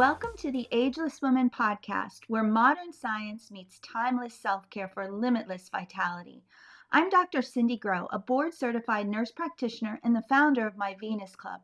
Welcome to the Ageless Woman Podcast, where modern science meets timeless self-care for limitless vitality. I'm Dr. Cindy Groh, a board-certified nurse practitioner and the founder of My Venus Club.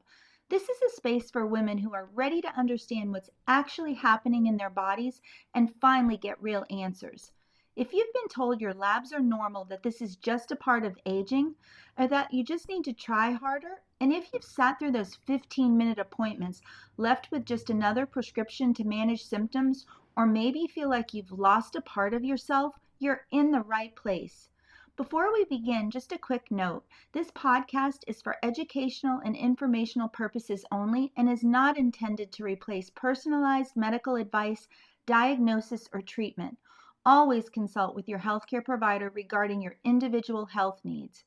This is a space for women who are ready to understand what's actually happening in their bodies and finally get real answers. If you've been told your labs are normal, that this is just a part of aging, or that you just need to try harder, and if you've sat through those 15-minute appointments left with just another prescription to manage symptoms, or maybe feel like you've lost a part of yourself, you're in the right place. Before we begin, just a quick note. This podcast is for educational and informational purposes only and is not intended to replace personalized medical advice, diagnosis, or treatment. Always consult with your healthcare provider regarding your individual health needs.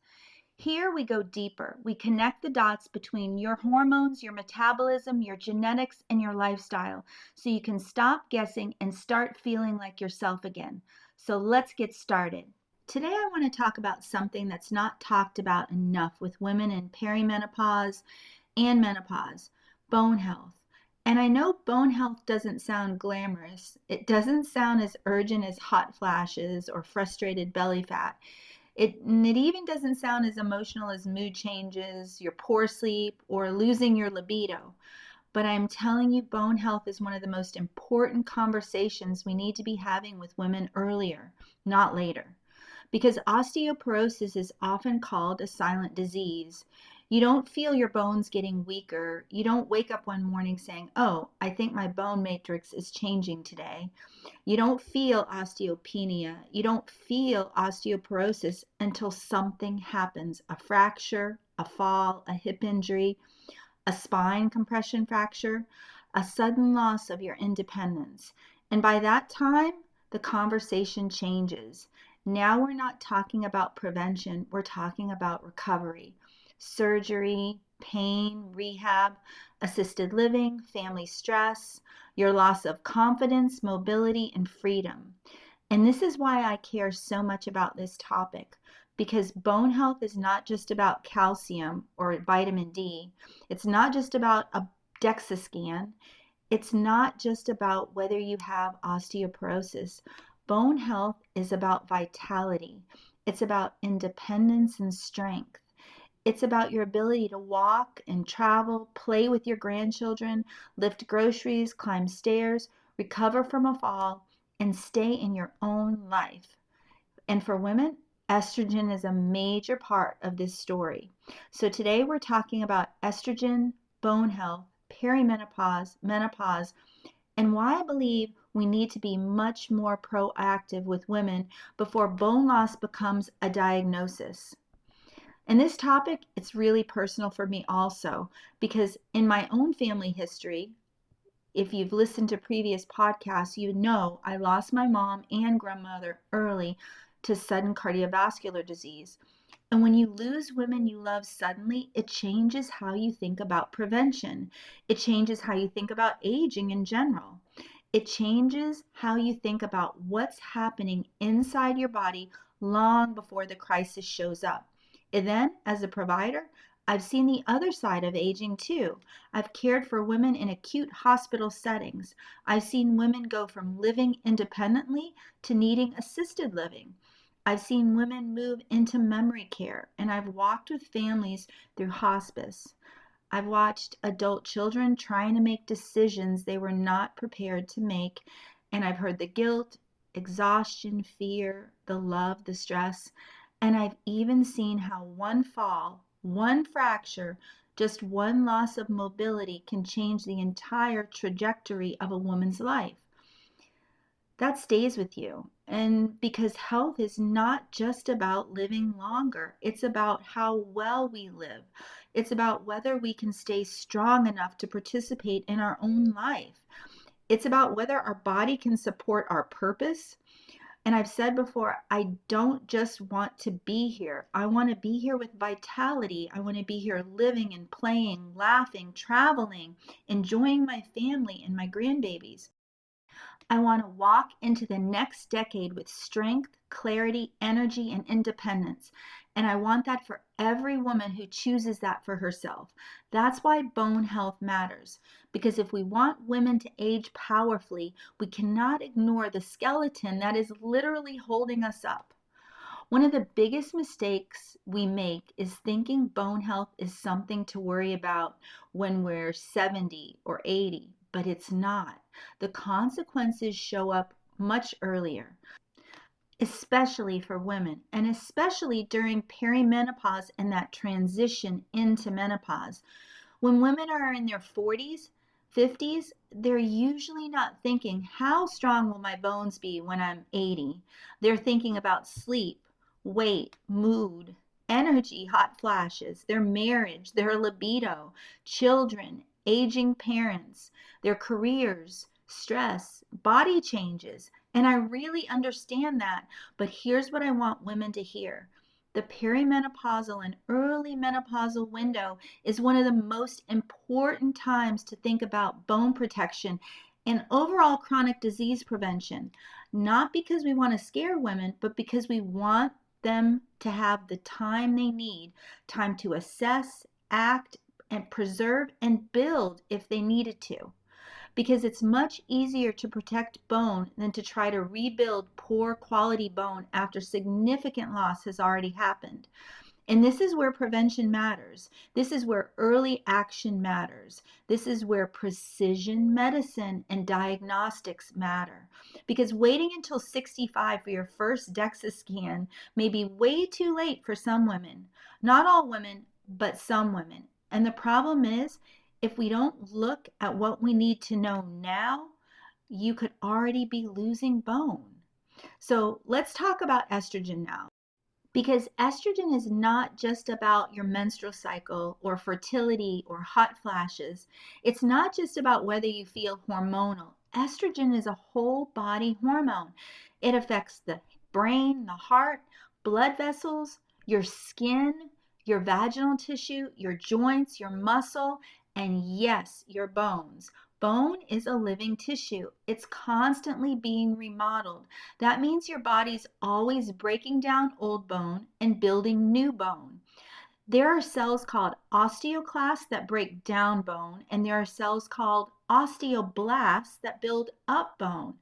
Here we go deeper. We connect the dots between your hormones, your metabolism, your genetics, and your lifestyle so you can stop guessing and start feeling like yourself again. So let's get started. Today I want to talk about something that's not talked about enough with women in perimenopause and menopause: bone health. And I know bone health doesn't sound glamorous. It doesn't sound as urgent as hot flashes or frustrated belly fat. It even doesn't sound as emotional as mood changes, your poor sleep, or losing your libido. But I'm telling you, bone health is one of the most important conversations we need to be having with women earlier, not later. Because osteoporosis is often called a silent disease. You don't feel your bones getting weaker. You don't wake up one morning saying, "Oh, I think my bone matrix is changing today." You don't feel osteopenia. You don't feel osteoporosis until something happens: a fracture, a fall, a hip injury, a spine compression fracture, a sudden loss of your independence. And by that time, the conversation changes. Now we're not talking about prevention, we're talking about recovery. Surgery, pain, rehab, assisted living, family stress, your loss of confidence, mobility, and freedom. And this is why I care so much about this topic, because bone health is not just about calcium or vitamin D. It's not just about a DEXA scan. It's not just about whether you have osteoporosis. Bone health is about vitality. It's about independence and strength. It's about your ability to walk and travel, play with your grandchildren, lift groceries, climb stairs, recover from a fall, and stay in your own life. And for women, estrogen is a major part of this story. So today we're talking about estrogen, bone health, perimenopause, menopause, and why I believe we need to be much more proactive with women before bone loss becomes a diagnosis. And this topic, it's really personal for me also, because in my own family history, if you've listened to previous podcasts, you know I lost my mom and grandmother early to sudden cardiovascular disease. And when you lose women you love suddenly, it changes how you think about prevention. It changes how you think about aging in general. It changes how you think about what's happening inside your body long before the crisis shows up. And then, as a provider, I've seen the other side of aging too. I've cared for women in acute hospital settings. I've seen women go from living independently to needing assisted living. I've seen women move into memory care, and I've walked with families through hospice. I've watched adult children trying to make decisions they were not prepared to make, and I've heard the guilt, exhaustion, fear, the love, the stress. And I've even seen how one fall, one fracture, just one loss of mobility can change the entire trajectory of a woman's life. That stays with you. And because health is not just about living longer, it's about how well we live. It's about whether we can stay strong enough to participate in our own life. It's about whether our body can support our purpose. And I've said before, I don't just want to be here. I want to be here with vitality. I want to be here living and playing, laughing, traveling, enjoying my family and my grandbabies. I want to walk into the next decade with strength, clarity, energy, and independence. And I want that for every woman who chooses that for herself. That's why bone health matters. Because if we want women to age powerfully, we cannot ignore the skeleton that is literally holding us up. One of the biggest mistakes we make is thinking bone health is something to worry about when we're 70 or 80, but it's not. The consequences show up much earlier, especially for women, and especially during perimenopause and that transition into menopause. When women are in their 40s, 50s, they're usually not thinking, how strong will my bones be when I'm 80? They're thinking about sleep, weight, mood, energy, hot flashes, their marriage, their libido, children, aging parents, their careers, stress, body changes. And I really understand that. But here's what I want women to hear. The perimenopausal and early menopausal window is one of the most important times to think about bone protection and overall chronic disease prevention. Not because we want to scare women, but because we want them to have the time they need, time to assess, act, and preserve and build if they needed to. Because it's much easier to protect bone than to try to rebuild poor quality bone after significant loss has already happened. And this is where prevention matters. This is where early action matters. This is where precision medicine and diagnostics matter. Because waiting until 65 for your first DEXA scan may be way too late for some women. Not all women, but some women. And the problem is, if we don't look at what we need to know now, you could already be losing bone. So let's talk about estrogen now. Because estrogen is not just about your menstrual cycle or fertility or hot flashes. It's not just about whether you feel hormonal. Estrogen is a whole body hormone. It affects the brain, the heart, blood vessels, your skin, your vaginal tissue, your joints, your muscle, and yes, your bones. Bone is a living tissue. It's constantly being remodeled. That means your body's always breaking down old bone and building new bone. There are cells called osteoclasts that break down bone, and there are cells called osteoblasts that build up bone.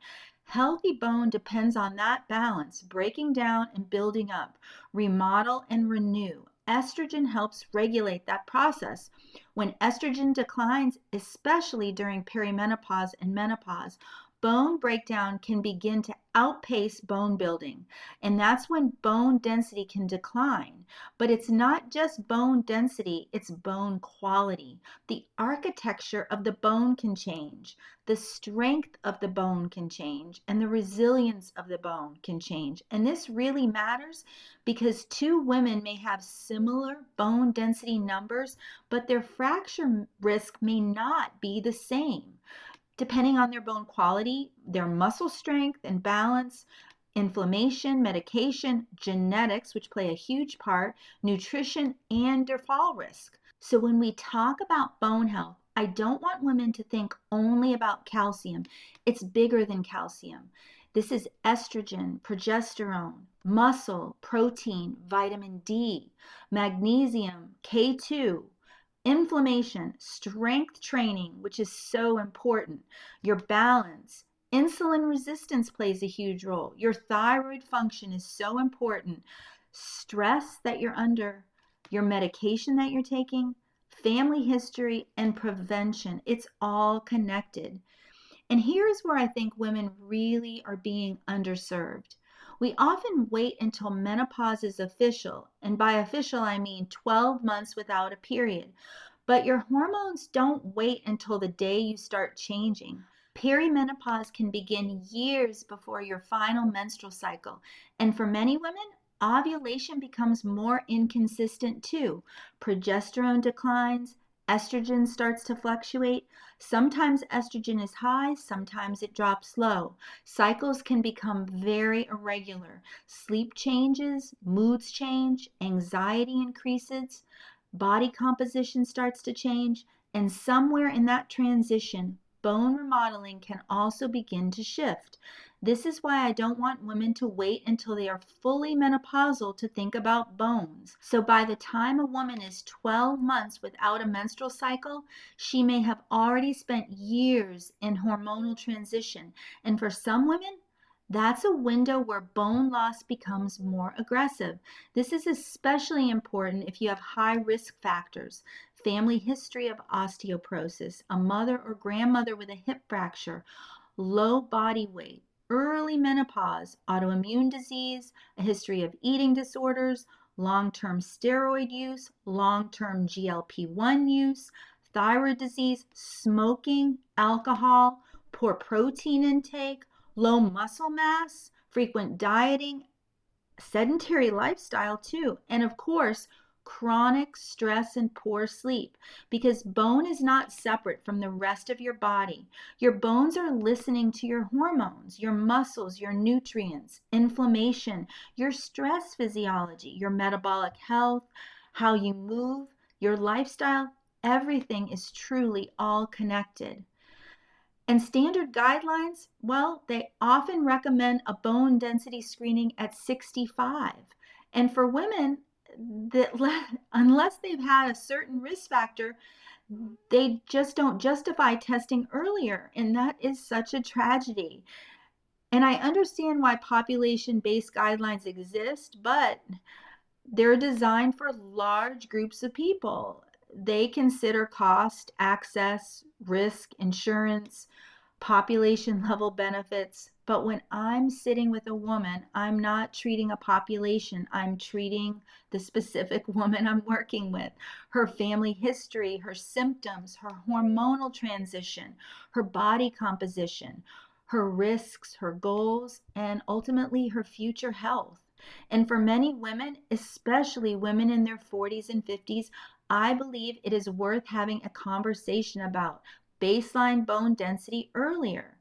Healthy bone depends on that balance, breaking down and building up, remodel and renew. Estrogen helps regulate that process. When estrogen declines, especially during perimenopause and menopause, bone breakdown can begin to outpace bone building, and that's when bone density can decline. But it's not just bone density, it's bone quality. The architecture of the bone can change, the strength of the bone can change, and the resilience of the bone can change. And this really matters because two women may have similar bone density numbers, but their fracture risk may not be the same. Depending on their bone quality, their muscle strength and balance, inflammation, medication, genetics, which play a huge part, nutrition, and their fall risk. So when we talk about bone health, I don't want women to think only about calcium. It's bigger than calcium. This is estrogen, progesterone, muscle, protein, vitamin D, magnesium, K2, inflammation, strength training, which is so important, your balance, insulin resistance plays a huge role. Your thyroid function is so important. Stress that you're under, your medication that you're taking, family history, and prevention. It's all connected. And here's where I think women really are being underserved. We often wait until menopause is official, and by official I mean 12 months without a period. But your hormones don't wait until the day you start changing. Perimenopause can begin years before your final menstrual cycle, and for many women, ovulation becomes more inconsistent too. Progesterone declines, estrogen starts to fluctuate. Sometimes estrogen is high, sometimes it drops low. Cycles can become very irregular. Sleep changes, moods change, anxiety increases, body composition starts to change, and somewhere in that transition, bone remodeling can also begin to shift. This is why I don't want women to wait until they are fully menopausal to think about bones. So by the time a woman is 12 months without a menstrual cycle, she may have already spent years in hormonal transition. And for some women, that's a window where bone loss becomes more aggressive. This is especially important if you have high risk factors, family history of osteoporosis, a mother or grandmother with a hip fracture, low body weight, early menopause, autoimmune disease, a history of eating disorders, long-term steroid use, long-term GLP-1 use, thyroid disease, smoking, alcohol, poor protein intake, low muscle mass, frequent dieting, sedentary lifestyle too, and of course, chronic stress and poor sleep, because bone is not separate from the rest of your body. Your bones are listening to your hormones, your muscles, your nutrients, inflammation, your stress physiology, your metabolic health, how you move, your lifestyle. Everything is truly all connected. And standard guidelines, well, they often recommend a bone density screening at 65. And for women, unless they've had a certain risk factor, they just don't justify testing earlier. And that is such a tragedy. And I understand why population-based guidelines exist, but they're designed for large groups of people. They consider cost, access, risk, insurance, population level benefits. But when I'm sitting with a woman, I'm not treating a population. I'm treating the specific woman I'm working with, her family history, her symptoms, her hormonal transition, her body composition, her risks, her goals, and ultimately her future health. And for many women, especially women in their 40s and 50s, I believe it is worth having a conversation about baseline bone density earlier.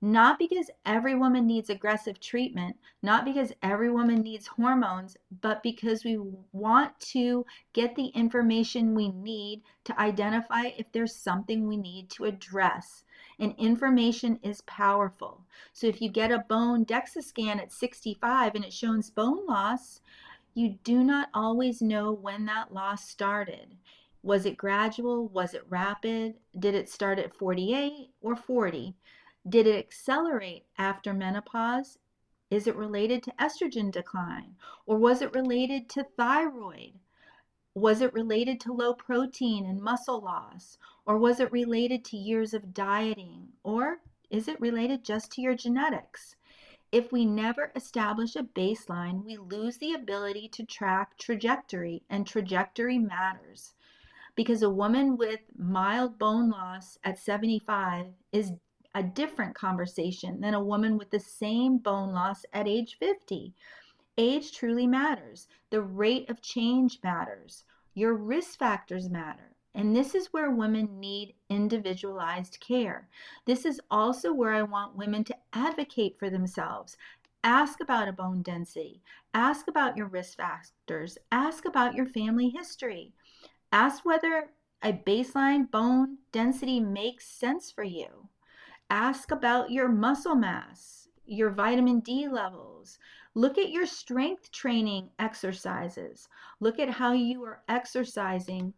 Not because every woman needs aggressive treatment, not because every woman needs hormones, but because we want to get the information we need to identify if there's something we need to address. And information is powerful. So if you get a bone DEXA scan at 65 and it shows bone loss, you do not always know when that loss started. Was it gradual? Was it rapid? Did it start at 48 or 40? Did it accelerate after menopause? Is it related to estrogen decline? Or was it related to thyroid? Was it related to low protein and muscle loss? Or was it related to years of dieting? Or is it related just to your genetics? If we never establish a baseline, we lose the ability to track trajectory, and trajectory matters. Because a woman with mild bone loss at 75 is a different conversation than a woman with the same bone loss at age 50. Age truly matters. The rate of change matters. Your risk factors matter. And this is where women need individualized care. This is also where I want women to advocate for themselves. Ask about a bone density. Ask about your risk factors. Ask about your family history. Ask whether a baseline bone density makes sense for you. Ask about your muscle mass, your vitamin D levels. Look at your strength training exercises. Look at how you are exercising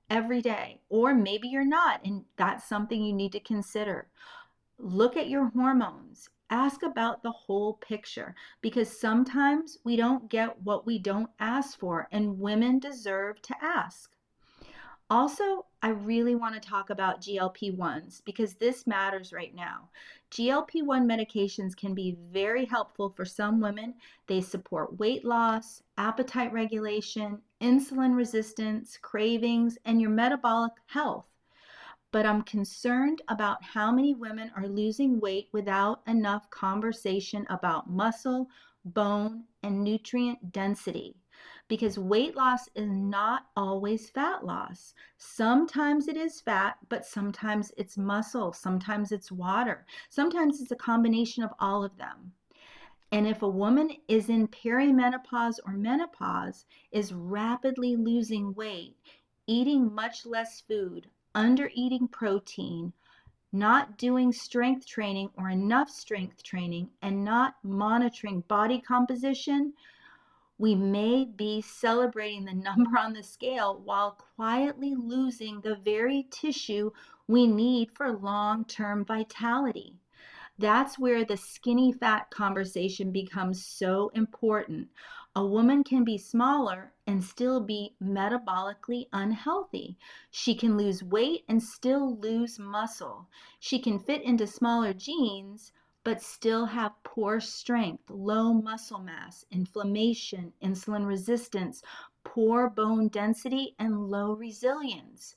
every day, or maybe you're not, and that's something you need to consider. Look at your hormones. Ask about the whole picture, because sometimes we don't get what we don't ask for, and women deserve to ask. Also, I really want to talk about GLP-1s because this matters right now. GLP-1 medications can be very helpful for some women. They support weight loss, appetite regulation, insulin resistance, cravings, and your metabolic health. But I'm concerned about how many women are losing weight without enough conversation about muscle, bone, and nutrient density. Because weight loss is not always fat loss. Sometimes it is fat, but sometimes it's muscle, sometimes it's water, sometimes it's a combination of all of them. And if a woman is in perimenopause or menopause, is rapidly losing weight, eating much less food, under eating protein, not doing strength training or enough strength training, and not monitoring body composition, we may be celebrating the number on the scale while quietly losing the very tissue we need for long-term vitality. That's where the skinny fat conversation becomes so important. A woman can be smaller and still be metabolically unhealthy. She can lose weight and still lose muscle. She can fit into smaller jeans but still have poor strength, low muscle mass, inflammation, insulin resistance, poor bone density, and low resilience.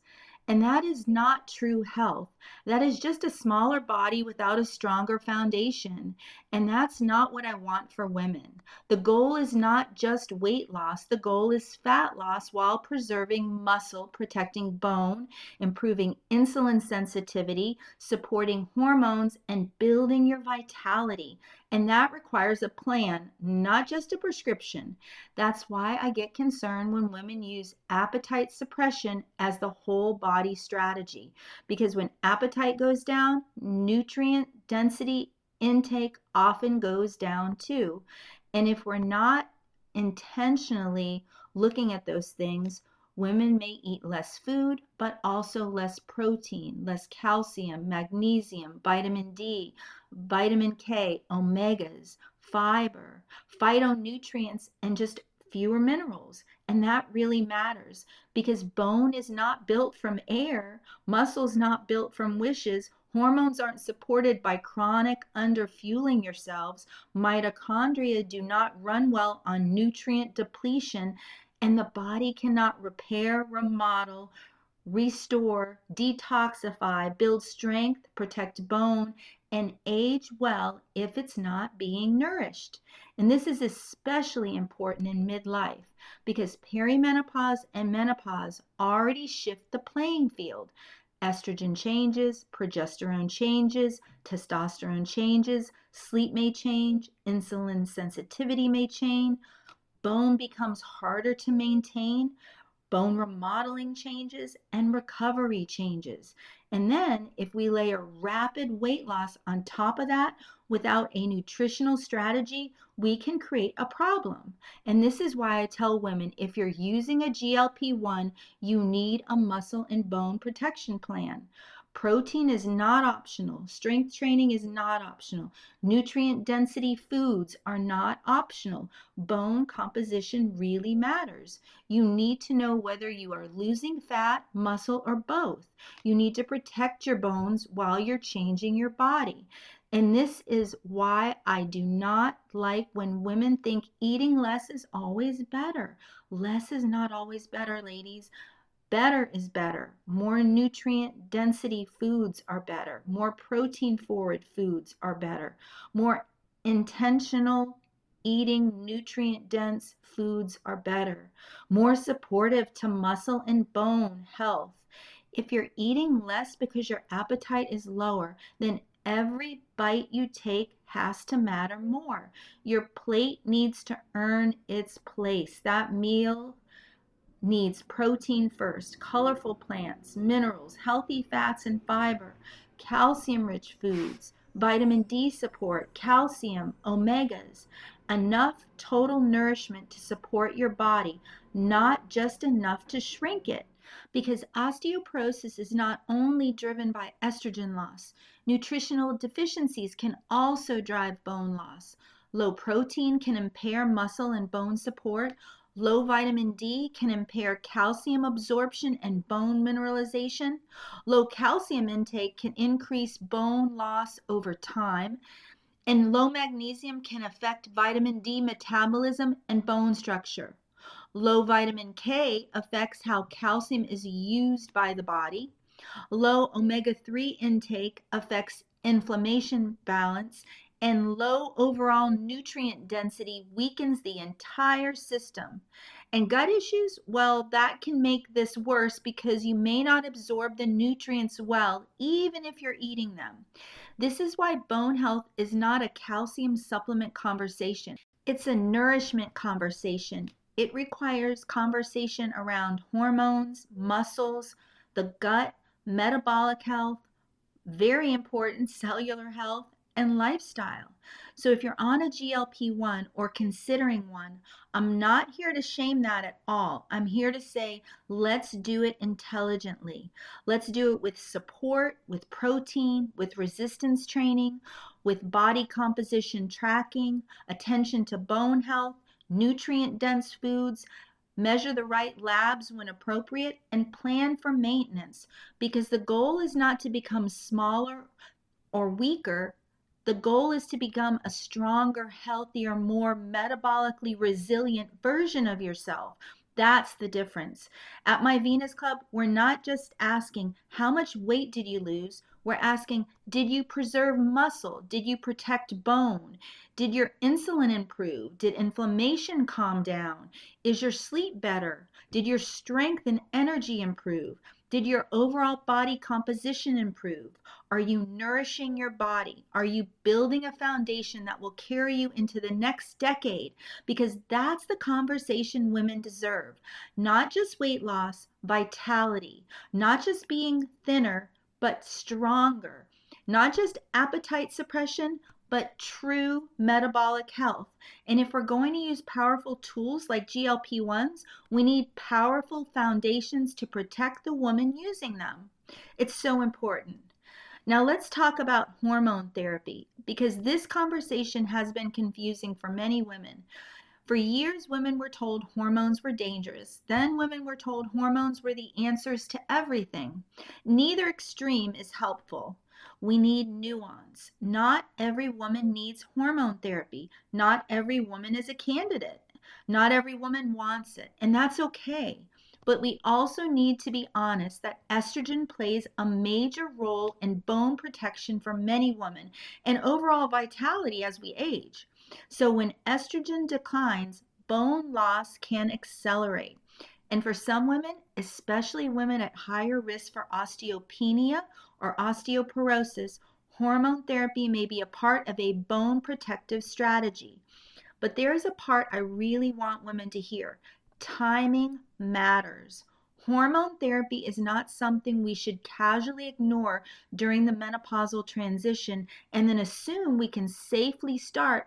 And that is not true health. That is just a smaller body without a stronger foundation. And that's not what I want for women. The goal is not just weight loss. The goal is fat loss while preserving muscle, protecting bone, improving insulin sensitivity, supporting hormones, and building your vitality. And that requires a plan, not just a prescription. That's why I get concerned when women use appetite suppression as the whole body strategy. Because when appetite goes down, nutrient density intake often goes down too. And if we're not intentionally looking at those things, women may eat less food, but also less protein, less calcium, magnesium, vitamin D, vitamin K, omegas, fiber, phytonutrients, and just fewer minerals. And that really matters because bone is not built from air, muscle's not built from wishes, hormones aren't supported by chronic underfueling yourselves, mitochondria do not run well on nutrient depletion, and the body cannot repair, remodel, restore, detoxify, build strength, protect bone, and age well if it's not being nourished. And this is especially important in midlife because perimenopause and menopause already shift the playing field. Estrogen changes, progesterone changes, testosterone changes, sleep may change, insulin sensitivity may change, bone becomes harder to maintain, bone remodeling changes, and recovery changes. And then if we layer rapid weight loss on top of that without a nutritional strategy, we can create a problem. And this is why I tell women, if you're using a GLP-1, you need a muscle and bone protection plan. Protein is not optional. Strength training is not optional. Nutrient density foods are not optional. Bone composition really matters. You need to know whether you are losing fat, muscle, or both. You need to protect your bones while you're changing your body. And this is why I do not like when women think eating less is always better. Less is not always better, ladies. Better is better. More nutrient density foods are better. More protein forward foods are better. More intentional eating nutrient dense foods are better. More supportive to muscle and bone health. If you're eating less because your appetite is lower, then every bite you take has to matter more. Your plate needs to earn its place. That meal needs protein first, colorful plants, minerals, healthy fats and fiber, calcium-rich foods, vitamin D support, calcium, omegas, enough total nourishment to support your body, not just enough to shrink it. Because osteoporosis is not only driven by estrogen loss, nutritional deficiencies can also drive bone loss. Low protein can impair muscle and bone support. Low vitamin D can impair calcium absorption and bone mineralization. Low calcium intake can increase bone loss over time. And low magnesium can affect vitamin D metabolism and bone structure. Low vitamin K affects how calcium is used by the body. Low omega-3 intake affects inflammation balance, and low overall nutrient density weakens the entire system. And gut issues, well, that can make this worse because you may not absorb the nutrients well, even if you're eating them. This is why bone health is not a calcium supplement conversation. It's a nourishment conversation. It requires conversation around hormones, muscles, the gut, metabolic health, very important cellular health, and lifestyle. So if you're on a GLP-1 or considering one, I'm not here to shame that at all. I'm here to say, let's do it intelligently. Let's do it with support, with protein, with resistance training, with body composition tracking, attention to bone health, nutrient-dense foods, measure the right labs when appropriate, and plan for maintenance, because the goal is not to become smaller or weaker. The goal is to become a stronger, healthier, more metabolically resilient version of yourself. That's the difference. At my Venus Club, we're not just asking, how much weight did you lose? We're asking, did you preserve muscle? Did you protect bone? Did your insulin improve? Did inflammation calm down? Is your sleep better? Did your strength and energy improve? Did your overall body composition improve? Are you nourishing your body? Are you building a foundation that will carry you into the next decade? Because that's the conversation women deserve. Not just weight loss, vitality. Not just being thinner, but stronger. Not just appetite suppression, but true metabolic health. And if we're going to use powerful tools like GLP-1s, we need powerful foundations to protect the woman using them. It's so important. Now let's talk about hormone therapy, because this conversation has been confusing for many women. For years, women were told hormones were dangerous. Then women were told hormones were the answers to everything. Neither extreme is helpful. We need nuance. Not every woman needs hormone therapy. Not every woman is a candidate. Not every woman wants it, and that's okay. But we also need to be honest that estrogen plays a major role in bone protection for many women and overall vitality as we age. So when estrogen declines, bone loss can accelerate. And for some women, especially women at higher risk for osteopenia or osteoporosis, hormone therapy may be a part of a bone protective strategy. But there is a part I really want women to hear. Timing matters. Hormone therapy is not something we should casually ignore during the menopausal transition and then assume we can safely start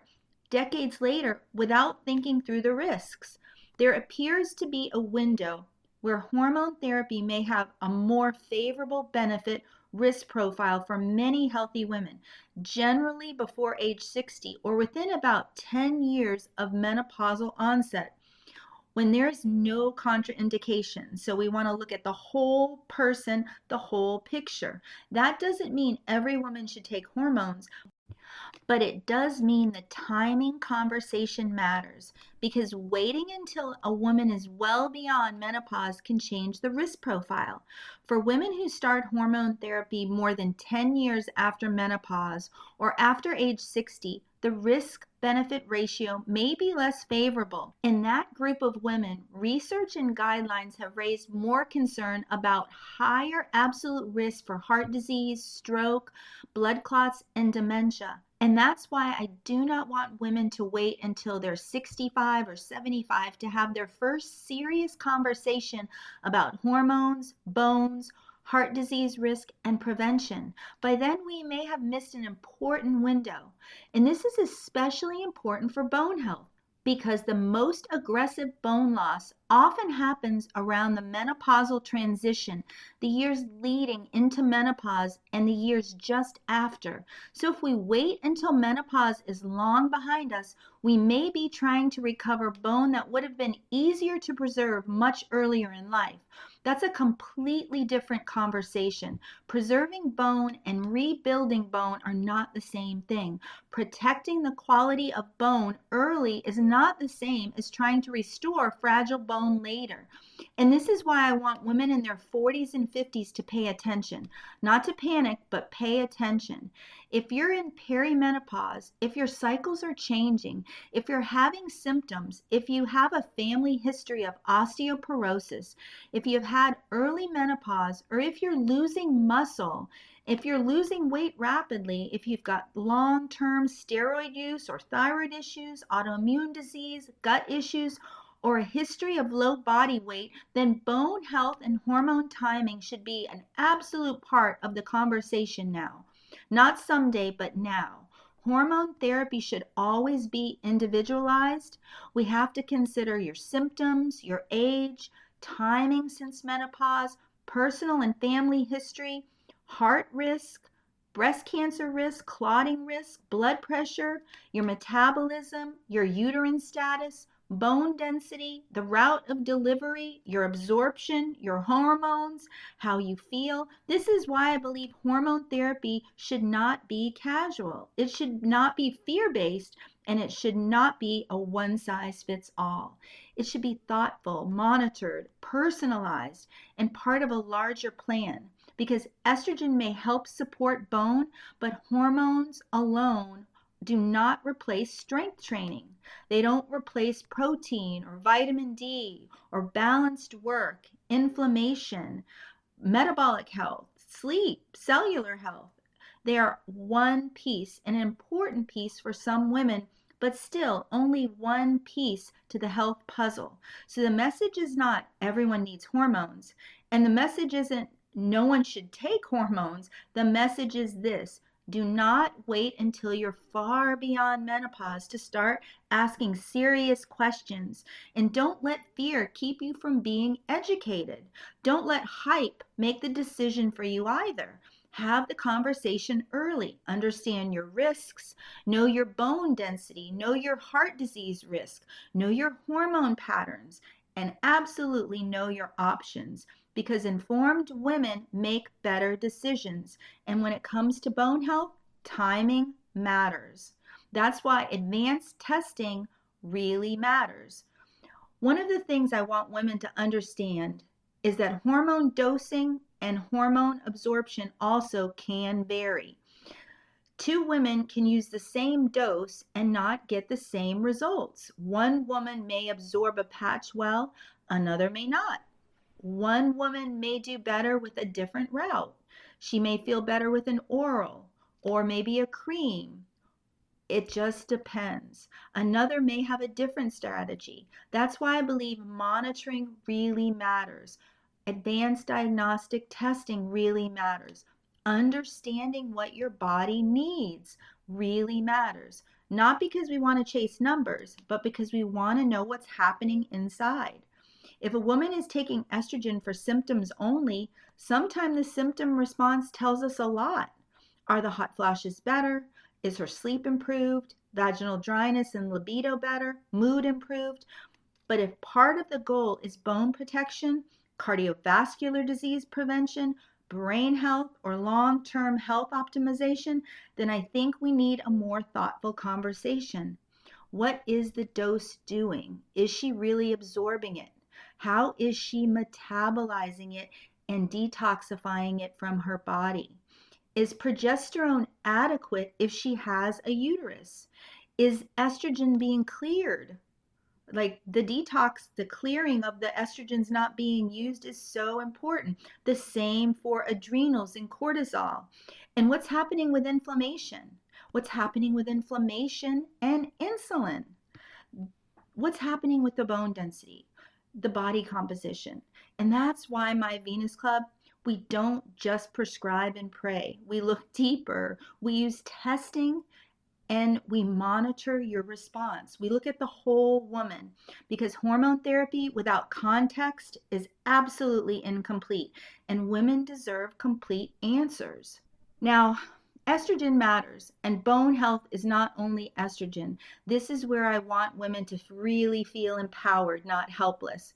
decades later without thinking through the risks. There appears to be a window where hormone therapy may have a more favorable benefit risk profile for many healthy women, generally before age 60 or within about 10 years of menopausal onset, when there's no contraindication. So we want to look at the whole person, the whole picture. That doesn't mean every woman should take hormones, but it does mean the timing conversation matters, because waiting until a woman is well beyond menopause can change the risk profile. For women who start hormone therapy more than 10 years after menopause or after age 60, the risk-benefit ratio may be less favorable. In that group of women, research and guidelines have raised more concern about higher absolute risk for heart disease, stroke, blood clots, and dementia. And that's why I do not want women to wait until they're 65 or 75 to have their first serious conversation about hormones, bones, heart disease risk, and prevention. By then, we may have missed an important window. And this is especially important for bone health, because the most aggressive bone loss often happens around the menopausal transition, the years leading into menopause and the years just after. So if we wait until menopause is long behind us, we may be trying to recover bone that would have been easier to preserve much earlier in life. That's a completely different conversation. Preserving bone and rebuilding bone are not the same thing. Protecting the quality of bone early is not the same as trying to restore fragile bone later. And this is why I want women in their 40s and 50s to pay attention. Not to panic, but pay attention. If you're in perimenopause, if your cycles are changing, if you're having symptoms, if you have a family history of osteoporosis, if you've had early menopause, or if you're losing muscle, if you're losing weight rapidly, if you've got long-term steroid use or thyroid issues, autoimmune disease, gut issues, or a history of low body weight, then bone health and hormone timing should be an absolute part of the conversation now. Not someday, but now. Hormone therapy should always be individualized. We have to consider your symptoms, your age, timing since menopause, personal and family history, heart risk, breast cancer risk, clotting risk, blood pressure, your metabolism, your uterine status, bone density, the route of delivery, your absorption, your hormones, how you feel. This is why I believe hormone therapy should not be casual. It should not be fear-based, and it should not be a one-size-fits-all. It should be thoughtful, monitored, personalized, and part of a larger plan, because estrogen may help support bone, but hormones alone do not replace strength training. They don't replace protein or vitamin D or balanced work, inflammation, metabolic health, sleep, cellular health. They are one piece, an important piece for some women, but still only one piece to the health puzzle. So the message is not everyone needs hormones, and the message isn't no one should take hormones. The message is this: do not wait until you're far beyond menopause to start asking serious questions. And don't let fear keep you from being educated. Don't let hype make the decision for you either. Have the conversation early. Understand your risks. Know your bone density. Know your heart disease risk. Know your hormone patterns. And absolutely know your options, because informed women make better decisions. And when it comes to bone health, timing matters. That's why advanced testing really matters. One of the things I want women to understand is that hormone dosing and hormone absorption also can vary. Two women can use the same dose and not get the same results. One woman may absorb a patch well, another may not. One woman may do better with a different route. She may feel better with an oral or maybe a cream. It just depends. Another may have a different strategy. That's why I believe monitoring really matters. Advanced diagnostic testing really matters. Understanding what your body needs really matters. Not because we want to chase numbers, but because we want to know what's happening inside. If a woman is taking estrogen for symptoms only, sometimes the symptom response tells us a lot. Are the hot flashes better? Is her sleep improved? Vaginal dryness and libido better? Mood improved? But if part of the goal is bone protection, cardiovascular disease prevention, brain health, or long-term health optimization, then I think we need a more thoughtful conversation. What is the dose doing? Is she really absorbing it? How is she metabolizing it and detoxifying it from her body? Is progesterone adequate if she has a uterus? Is estrogen being cleared? Like the detox, the clearing of the estrogens not being used is so important. The same for adrenals and cortisol. And what's happening with inflammation? What's happening with inflammation and insulin? What's happening with the bone density, the body composition? And that's why my Venus Club, we don't just prescribe and pray. We look deeper. We use testing and we monitor your response. We look at the whole woman, because hormone therapy without context is absolutely incomplete, and women deserve complete answers. Now, estrogen matters, and bone health is not only estrogen. This is where I want women to really feel empowered, not helpless,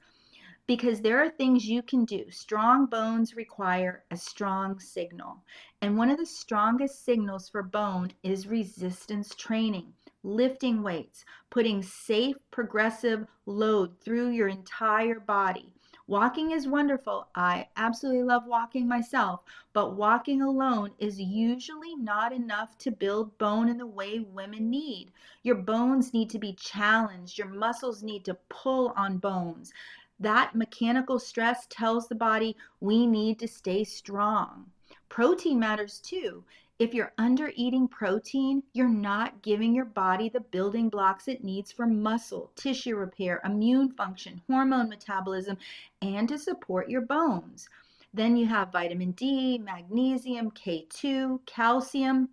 because there are things you can do. Strong bones require a strong signal. And one of the strongest signals for bone is resistance training, lifting weights, putting safe, progressive load through your entire body. Walking is wonderful. I absolutely love walking myself, but walking alone is usually not enough to build bone in the way women need. Your bones need to be challenged. Your muscles need to pull on bones. That mechanical stress tells the body we need to stay strong. Protein matters too. If you're under eating protein, you're not giving your body the building blocks it needs for muscle, tissue repair, immune function, hormone metabolism, and to support your bones. Then you have vitamin D, magnesium, K2, calcium.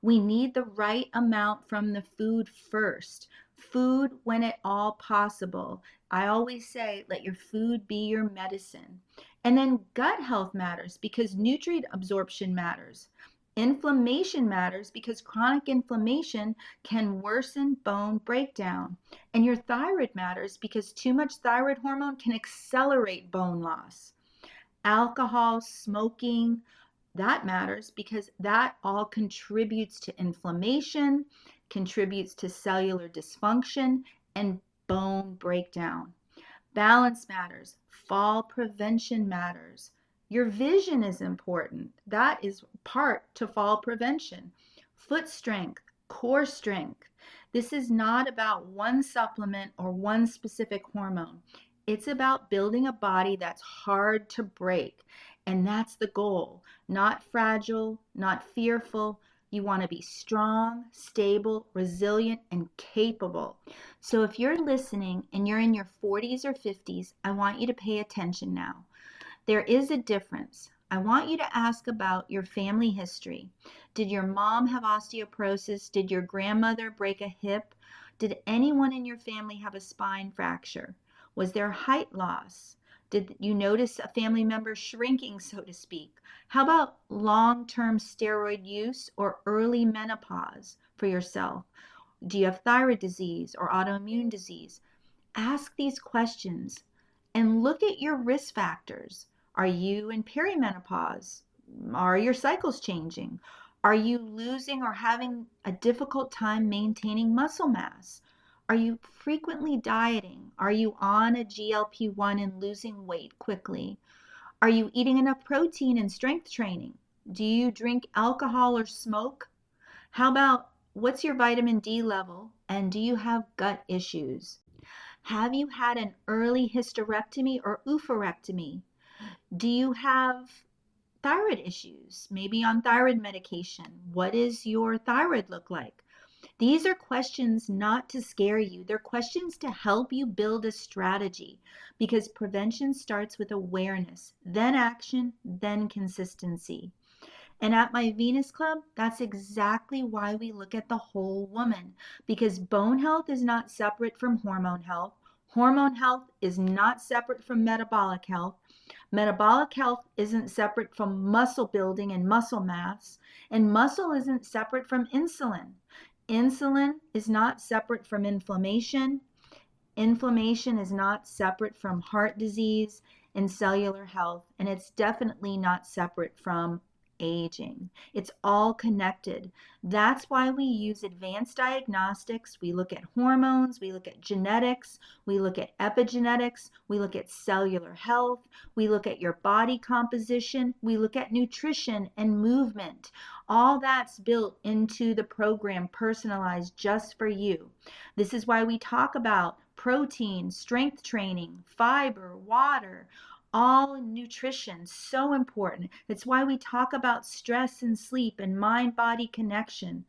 We need the right amount from the food first. Food when at all possible. I always say, let your food be your medicine. And then gut health matters because nutrient absorption matters. Inflammation matters because chronic inflammation can worsen bone breakdown. And your thyroid matters because too much thyroid hormone can accelerate bone loss. Alcohol, smoking, that matters because that all contributes to inflammation, contributes to cellular dysfunction, and bone breakdown. Balance matters. Fall prevention matters. Your vision is important. That is part to fall prevention. Foot strength, core strength. This is not about one supplement or one specific hormone. It's about building a body that's hard to break. And that's the goal. Not fragile, not fearful. You want to be strong, stable, resilient, and capable. So if you're listening and you're in your 40s or 50s, I want you to pay attention now. There is a difference. I want you to ask about your family history. Did your mom have osteoporosis? Did your grandmother break a hip? Did anyone in your family have a spine fracture? Was there height loss? Did you notice a family member shrinking, so to speak? How about long-term steroid use or early menopause for yourself? Do you have thyroid disease or autoimmune disease? Ask these questions and look at your risk factors. Are you in perimenopause? Are your cycles changing? Are you losing or having a difficult time maintaining muscle mass? Are you frequently dieting? Are you on a GLP-1 and losing weight quickly? Are you eating enough protein and strength training? Do you drink alcohol or smoke? How about what's your vitamin D level? And do you have gut issues? Have you had an early hysterectomy or oophorectomy? Do you have thyroid issues? Maybe on thyroid medication? What does your thyroid look like? These are questions not to scare you. They're questions to help you build a strategy because prevention starts with awareness, then action, then consistency. And at my Venus Club, that's exactly why we look at the whole woman because bone health is not separate from hormone health. Hormone health is not separate from metabolic health. Metabolic health isn't separate from muscle building and muscle mass. And muscle isn't separate from insulin. Insulin is not separate from inflammation. Inflammation is not separate from heart disease and cellular health. And it's definitely not separate from aging. It's all connected. That's why we use advanced diagnostics. We look at hormones, we look at genetics, we look at epigenetics, we look at cellular health, we look at your body composition, we look at nutrition and movement. All that's built into the program personalized just for you. This is why we talk about protein, strength training, fiber, water, all nutrition, so important. It's why we talk about stress and sleep and mind-body connection.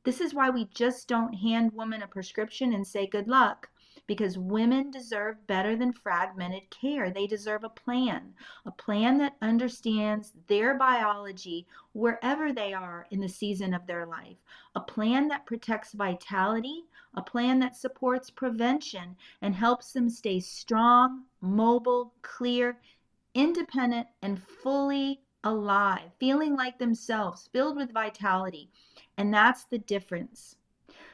This is why we just don't hand women a prescription and say good luck, because women deserve better than fragmented care. They deserve a plan that understands their biology wherever they are in the season of their life, a plan that protects vitality, a plan that supports prevention and helps them stay strong, mobile, clear, independent, and fully alive, feeling like themselves, filled with vitality. And that's the difference.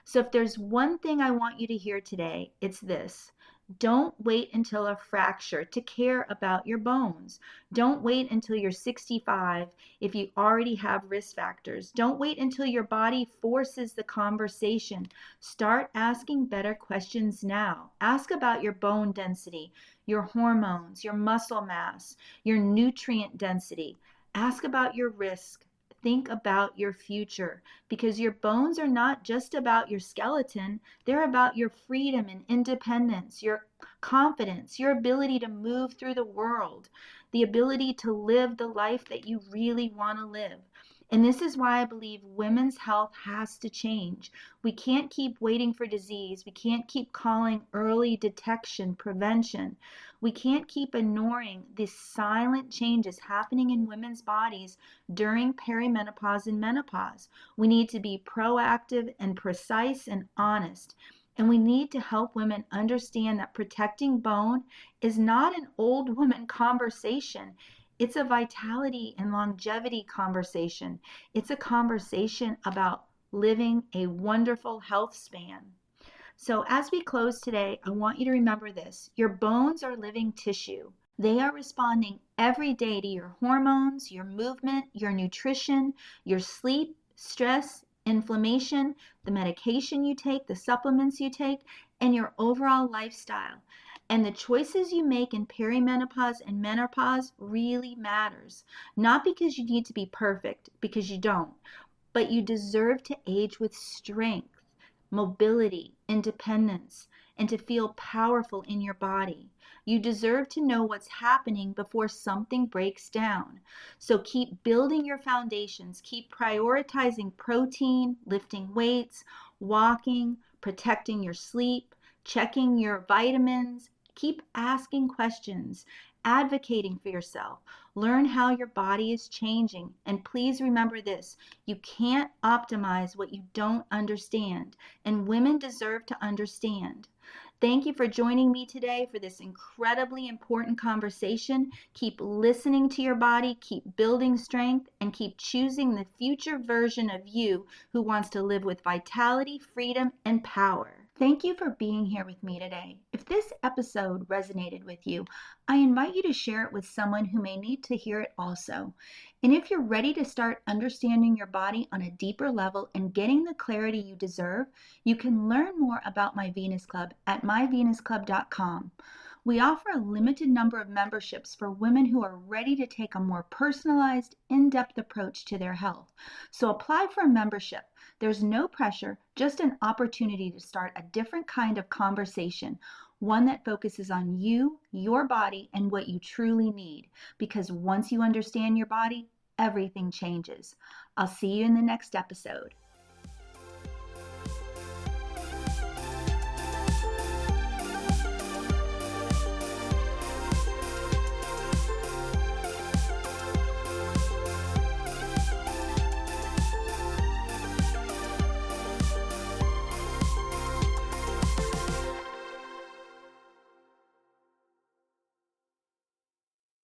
So if there's one thing I want you to hear today, it's this. Don't wait until a fracture to care about your bones. Don't wait until you're 65 if you already have risk factors. Don't wait until your body forces the conversation. Start asking better questions now. Ask about your bone density, your hormones, your muscle mass, your nutrient density. Ask about your risk. Think about your future because your bones are not just about your skeleton. They're about your freedom and independence, your confidence, your ability to move through the world, the ability to live the life that you really want to live. And this is why I believe women's health has to change. We can't keep waiting for disease. We can't keep calling early detection prevention. We can't keep ignoring the silent changes happening in women's bodies during perimenopause and menopause. We need to be proactive and precise and honest. And we need to help women understand that protecting bone is not an old woman conversation. It's a vitality and longevity conversation. It's a conversation about living a wonderful health span. So as we close today, I want you to remember this. Your bones are living tissue. They are responding every day to your hormones, your movement, your nutrition, your sleep, stress, inflammation, the medication you take, the supplements you take, and your overall lifestyle. And the choices you make in perimenopause and menopause really matters. Not because you need to be perfect, because you don't, but you deserve to age with strength, mobility, independence, and to feel powerful in your body. You deserve to know what's happening before something breaks down. So keep building your foundations. Keep prioritizing protein, lifting weights, walking, protecting your sleep, checking your vitamins. Keep asking questions, advocating for yourself. Learn how your body is changing. And please remember this, you can't optimize what you don't understand. And women deserve to understand. Thank you for joining me today for this incredibly important conversation. Keep listening to your body, keep building strength, and keep choosing the future version of you who wants to live with vitality, freedom, and power. Thank you for being here with me today. If this episode resonated with you, I invite you to share it with someone who may need to hear it also. And if you're ready to start understanding your body on a deeper level and getting the clarity you deserve, you can learn more about my Venus Club at myvenusclub.com. We offer a limited number of memberships for women who are ready to take a more personalized, in-depth approach to their health. So apply for a membership. There's no pressure, just an opportunity to start a different kind of conversation, one that focuses on you, your body, and what you truly need. Because once you understand your body, everything changes. I'll see you in the next episode.